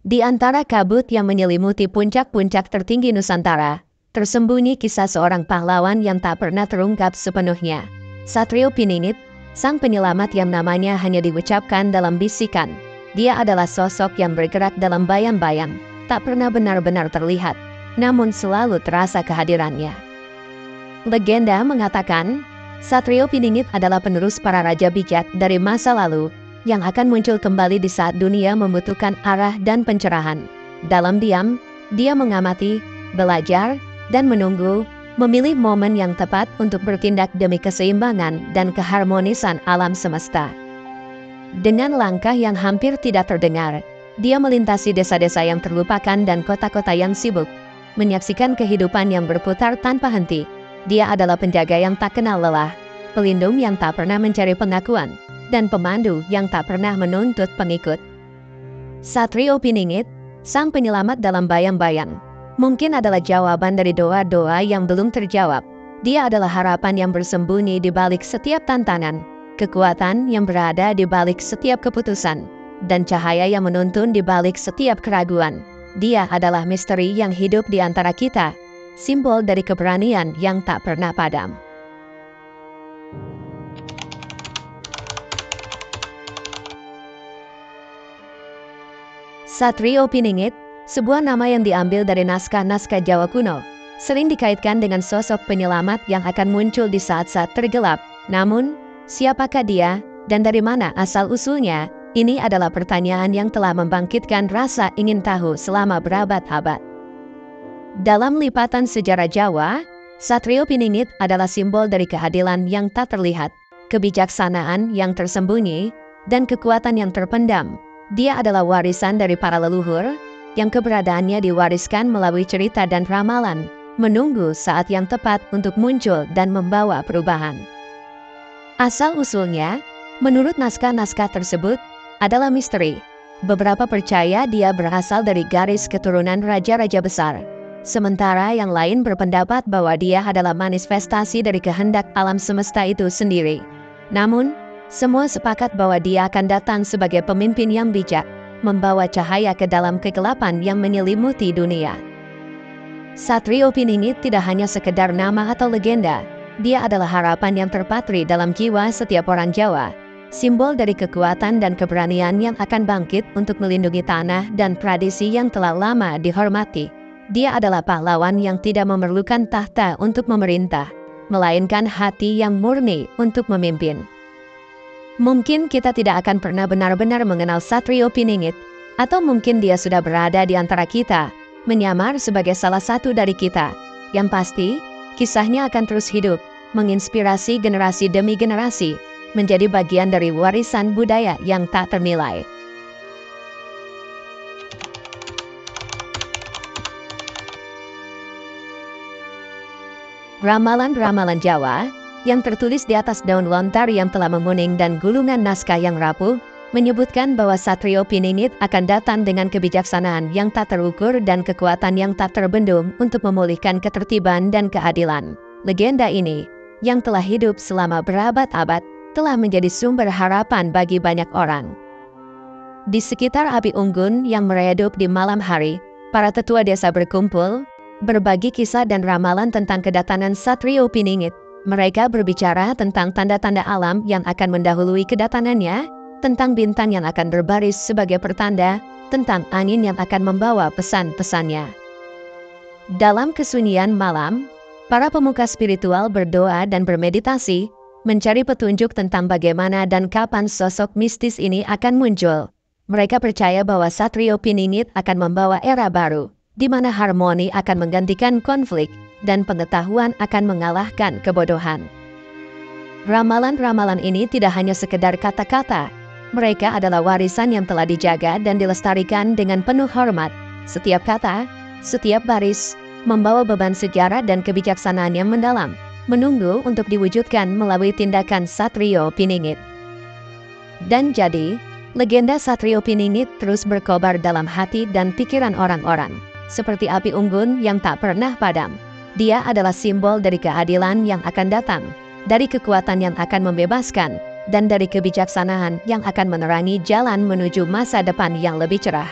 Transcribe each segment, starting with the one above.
Di antara kabut yang menyelimuti puncak-puncak tertinggi Nusantara, tersembunyi kisah seorang pahlawan yang tak pernah terungkap sepenuhnya. Satrio Piningit, sang penyelamat yang namanya hanya diucapkan dalam bisikan. Dia adalah sosok yang bergerak dalam bayang-bayang, tak pernah benar-benar terlihat, namun selalu terasa kehadirannya. Legenda mengatakan, Satrio Piningit adalah penerus para raja bijak dari masa lalu, yang akan muncul kembali di saat dunia membutuhkan arah dan pencerahan. Dalam diam, dia mengamati, belajar, dan menunggu, memilih momen yang tepat untuk bertindak demi keseimbangan dan keharmonisan alam semesta. Dengan langkah yang hampir tidak terdengar, dia melintasi desa-desa yang terlupakan dan kota-kota yang sibuk, menyaksikan kehidupan yang berputar tanpa henti. Dia adalah penjaga yang tak kenal lelah, pelindung yang tak pernah mencari pengakuan, dan pemandu yang tak pernah menuntut pengikut. Satrio Piningit, sang penyelamat dalam bayang-bayang, mungkin adalah jawaban dari doa-doa yang belum terjawab. Dia adalah harapan yang bersembunyi di balik setiap tantangan, kekuatan yang berada di balik setiap keputusan, dan cahaya yang menuntun di balik setiap keraguan. Dia adalah misteri yang hidup di antara kita, simbol dari keberanian yang tak pernah padam. Satrio Piningit, sebuah nama yang diambil dari naskah-naskah Jawa kuno, sering dikaitkan dengan sosok penyelamat yang akan muncul di saat-saat tergelap. Namun, siapakah dia dan dari mana asal-usulnya? Ini adalah pertanyaan yang telah membangkitkan rasa ingin tahu selama berabad-abad. Dalam lipatan sejarah Jawa, Satrio Piningit adalah simbol dari keadilan yang tak terlihat, kebijaksanaan yang tersembunyi, dan kekuatan yang terpendam. Dia adalah warisan dari para leluhur, yang keberadaannya diwariskan melalui cerita dan ramalan, menunggu saat yang tepat untuk muncul dan membawa perubahan. Asal-usulnya, menurut naskah-naskah tersebut, adalah misteri. Beberapa percaya dia berasal dari garis keturunan raja-raja besar, sementara yang lain berpendapat bahwa dia adalah manifestasi dari kehendak alam semesta itu sendiri. Namun, semua sepakat bahwa dia akan datang sebagai pemimpin yang bijak, membawa cahaya ke dalam kegelapan yang menyelimuti dunia. Satrio Piningit tidak hanya sekedar nama atau legenda, dia adalah harapan yang terpatri dalam jiwa setiap orang Jawa, simbol dari kekuatan dan keberanian yang akan bangkit untuk melindungi tanah dan tradisi yang telah lama dihormati. Dia adalah pahlawan yang tidak memerlukan tahta untuk memerintah, melainkan hati yang murni untuk memimpin. Mungkin kita tidak akan pernah benar-benar mengenal Satrio Piningit, atau mungkin dia sudah berada di antara kita, menyamar sebagai salah satu dari kita. Yang pasti, kisahnya akan terus hidup, menginspirasi generasi demi generasi, menjadi bagian dari warisan budaya yang tak ternilai. Ramalan-ramalan Jawa yang tertulis di atas daun lontar yang telah menguning dan gulungan naskah yang rapuh, menyebutkan bahwa Satrio Piningit akan datang dengan kebijaksanaan yang tak terukur dan kekuatan yang tak terbendung untuk memulihkan ketertiban dan keadilan. Legenda ini, yang telah hidup selama berabad-abad, telah menjadi sumber harapan bagi banyak orang. Di sekitar api unggun yang meredup di malam hari, para tetua desa berkumpul, berbagi kisah dan ramalan tentang kedatangan Satrio Piningit. Mereka berbicara tentang tanda-tanda alam yang akan mendahului kedatangannya, tentang bintang yang akan berbaris sebagai pertanda, tentang angin yang akan membawa pesan-pesannya. Dalam kesunyian malam, para pemuka spiritual berdoa dan bermeditasi, mencari petunjuk tentang bagaimana dan kapan sosok mistis ini akan muncul. Mereka percaya bahwa Satrio Piningit akan membawa era baru, di mana harmoni akan menggantikan konflik, dan pengetahuan akan mengalahkan kebodohan. Ramalan-ramalan ini tidak hanya sekedar kata-kata, mereka adalah warisan yang telah dijaga dan dilestarikan dengan penuh hormat. Setiap kata, setiap baris, membawa beban sejarah dan kebijaksanaan yang mendalam, menunggu untuk diwujudkan melalui tindakan Satrio Piningit. Dan jadi, legenda Satrio Piningit terus berkobar dalam hati dan pikiran orang-orang, seperti api unggun yang tak pernah padam. Dia adalah simbol dari keadilan yang akan datang, dari kekuatan yang akan membebaskan, dan dari kebijaksanaan yang akan menerangi jalan menuju masa depan yang lebih cerah.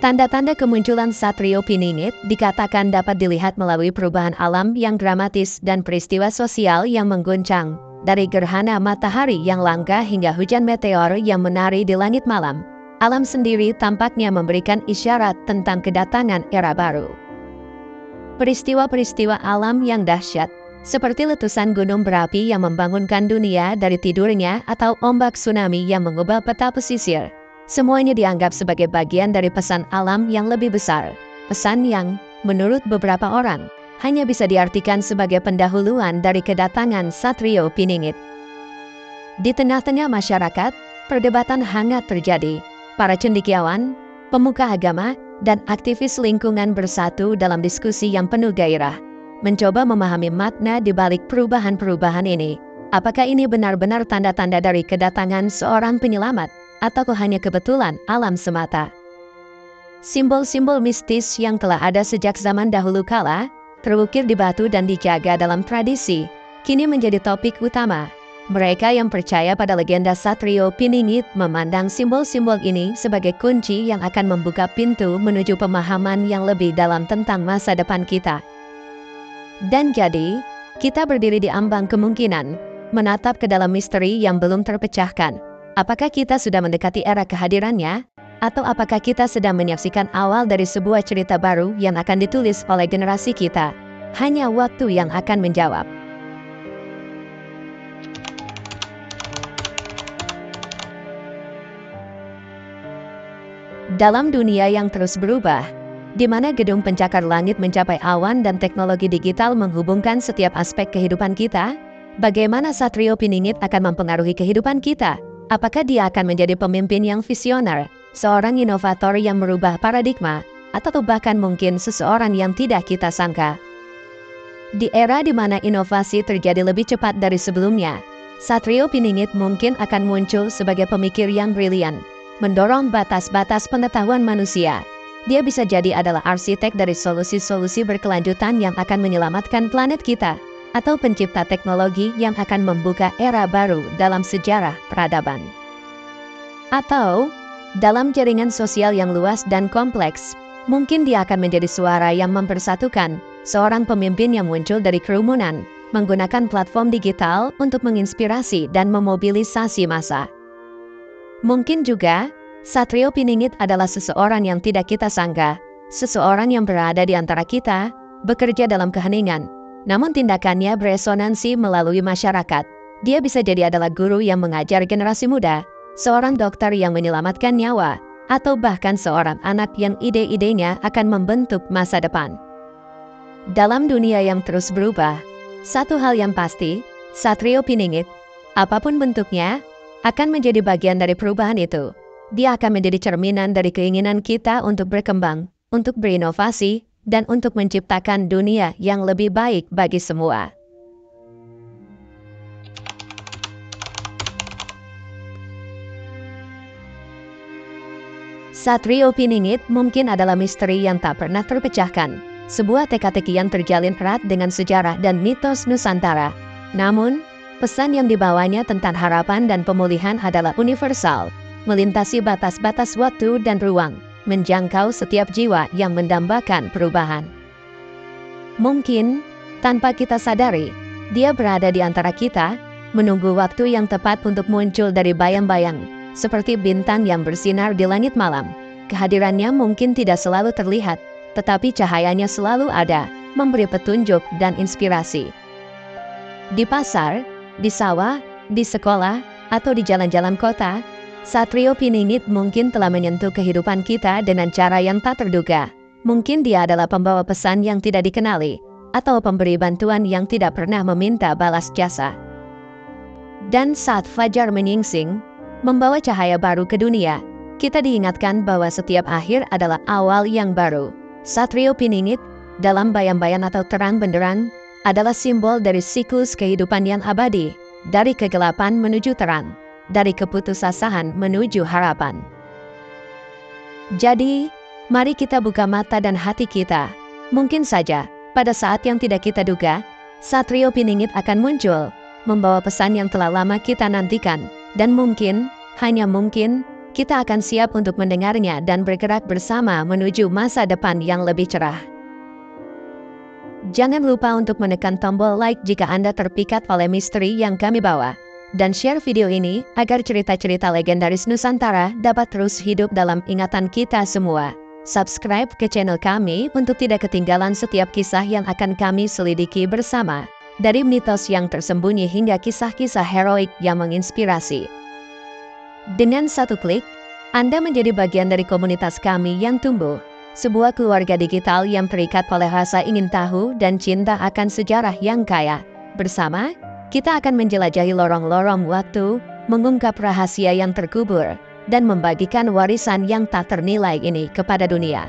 Tanda-tanda kemunculan Satrio Piningit dikatakan dapat dilihat melalui perubahan alam yang dramatis dan peristiwa sosial yang mengguncang, dari gerhana matahari yang langka hingga hujan meteor yang menari di langit malam. Alam sendiri tampaknya memberikan isyarat tentang kedatangan era baru. Peristiwa-peristiwa alam yang dahsyat, seperti letusan gunung berapi yang membangunkan dunia dari tidurnya atau ombak tsunami yang mengubah peta pesisir, semuanya dianggap sebagai bagian dari pesan alam yang lebih besar. Pesan yang, menurut beberapa orang, hanya bisa diartikan sebagai pendahuluan dari kedatangan Satrio Piningit. Di tengah-tengah masyarakat, perdebatan hangat terjadi. Para cendekiawan, pemuka agama, dan aktivis lingkungan bersatu dalam diskusi yang penuh gairah, mencoba memahami makna di balik perubahan-perubahan ini. Apakah ini benar-benar tanda-tanda dari kedatangan seorang penyelamat, atau hanya kebetulan alam semata? Simbol-simbol mistis yang telah ada sejak zaman dahulu kala, terukir di batu dan dijaga dalam tradisi, kini menjadi topik utama. Mereka yang percaya pada legenda Satrio Piningit memandang simbol-simbol ini sebagai kunci yang akan membuka pintu menuju pemahaman yang lebih dalam tentang masa depan kita. Dan jadi, kita berdiri di ambang kemungkinan, menatap ke dalam misteri yang belum terpecahkan. Apakah kita sudah mendekati era kehadirannya? Atau apakah kita sedang menyaksikan awal dari sebuah cerita baru yang akan ditulis oleh generasi kita? Hanya waktu yang akan menjawab. Dalam dunia yang terus berubah, di mana gedung pencakar langit mencapai awan dan teknologi digital menghubungkan setiap aspek kehidupan kita, bagaimana Satrio Piningit akan mempengaruhi kehidupan kita? Apakah dia akan menjadi pemimpin yang visioner, seorang inovator yang merubah paradigma, atau bahkan mungkin seseorang yang tidak kita sangka? Di era di mana inovasi terjadi lebih cepat dari sebelumnya, Satrio Piningit mungkin akan muncul sebagai pemikir yang brilian, mendorong batas-batas pengetahuan manusia. Dia bisa jadi adalah arsitek dari solusi-solusi berkelanjutan yang akan menyelamatkan planet kita, atau pencipta teknologi yang akan membuka era baru dalam sejarah peradaban. Atau, dalam jaringan sosial yang luas dan kompleks, mungkin dia akan menjadi suara yang mempersatukan, seorang pemimpin yang muncul dari kerumunan, menggunakan platform digital untuk menginspirasi dan memobilisasi massa. Mungkin juga, Satrio Piningit adalah seseorang yang tidak kita sangka, seseorang yang berada di antara kita, bekerja dalam keheningan, namun tindakannya beresonansi melalui masyarakat. Dia bisa jadi adalah guru yang mengajar generasi muda, seorang dokter yang menyelamatkan nyawa, atau bahkan seorang anak yang ide-idenya akan membentuk masa depan. Dalam dunia yang terus berubah, satu hal yang pasti, Satrio Piningit, apapun bentuknya, akan menjadi bagian dari perubahan itu. Dia akan menjadi cerminan dari keinginan kita untuk berkembang, untuk berinovasi, dan untuk menciptakan dunia yang lebih baik bagi semua. Satrio Piningit mungkin adalah misteri yang tak pernah terpecahkan, sebuah teka-teki yang terjalin erat dengan sejarah dan mitos Nusantara. Namun, pesan yang dibawanya tentang harapan dan pemulihan adalah universal, melintasi batas-batas waktu dan ruang, menjangkau setiap jiwa yang mendambakan perubahan. Mungkin, tanpa kita sadari, dia berada di antara kita, menunggu waktu yang tepat untuk muncul dari bayang-bayang, seperti bintang yang bersinar di langit malam. Kehadirannya mungkin tidak selalu terlihat, tetapi cahayanya selalu ada, memberi petunjuk dan inspirasi. Di pasar, di sawah, di sekolah, atau di jalan-jalan kota, Satrio Piningit mungkin telah menyentuh kehidupan kita dengan cara yang tak terduga. Mungkin dia adalah pembawa pesan yang tidak dikenali, atau pemberi bantuan yang tidak pernah meminta balas jasa. Dan saat fajar menyingsing, membawa cahaya baru ke dunia, kita diingatkan bahwa setiap akhir adalah awal yang baru. Satrio Piningit, dalam bayang-bayang atau terang benderang, adalah simbol dari siklus kehidupan yang abadi, dari kegelapan menuju terang, dari keputusasaan menuju harapan. Jadi, mari kita buka mata dan hati kita. Mungkin saja, pada saat yang tidak kita duga, Satrio Piningit akan muncul, membawa pesan yang telah lama kita nantikan, dan mungkin, hanya mungkin, kita akan siap untuk mendengarnya dan bergerak bersama menuju masa depan yang lebih cerah. Jangan lupa untuk menekan tombol like jika Anda terpikat oleh misteri yang kami bawa. Dan share video ini agar cerita-cerita legendaris Nusantara dapat terus hidup dalam ingatan kita semua. Subscribe ke channel kami untuk tidak ketinggalan setiap kisah yang akan kami selidiki bersama. Dari mitos yang tersembunyi hingga kisah-kisah heroik yang menginspirasi. Dengan satu klik, Anda menjadi bagian dari komunitas kami yang tumbuh. Sebuah keluarga digital yang terikat oleh rasa ingin tahu dan cinta akan sejarah yang kaya. Bersama, kita akan menjelajahi lorong-lorong waktu, mengungkap rahasia yang terkubur, dan membagikan warisan yang tak ternilai ini kepada dunia.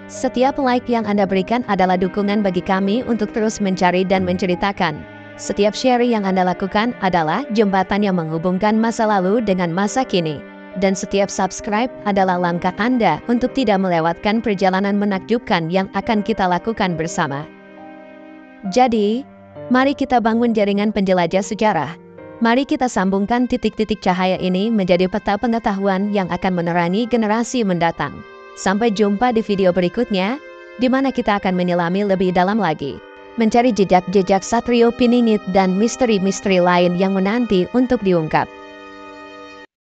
Setiap like yang Anda berikan adalah dukungan bagi kami untuk terus mencari dan menceritakan. Setiap share yang Anda lakukan adalah jembatan yang menghubungkan masa lalu dengan masa kini. Dan setiap subscribe adalah langkah Anda untuk tidak melewatkan perjalanan menakjubkan yang akan kita lakukan bersama. Jadi, mari kita bangun jaringan penjelajah sejarah. Mari kita sambungkan titik-titik cahaya ini menjadi peta pengetahuan yang akan menerangi generasi mendatang. Sampai jumpa di video berikutnya, di mana kita akan menyelami lebih dalam lagi, mencari jejak-jejak Satrio Piningit dan misteri-misteri lain yang menanti untuk diungkap.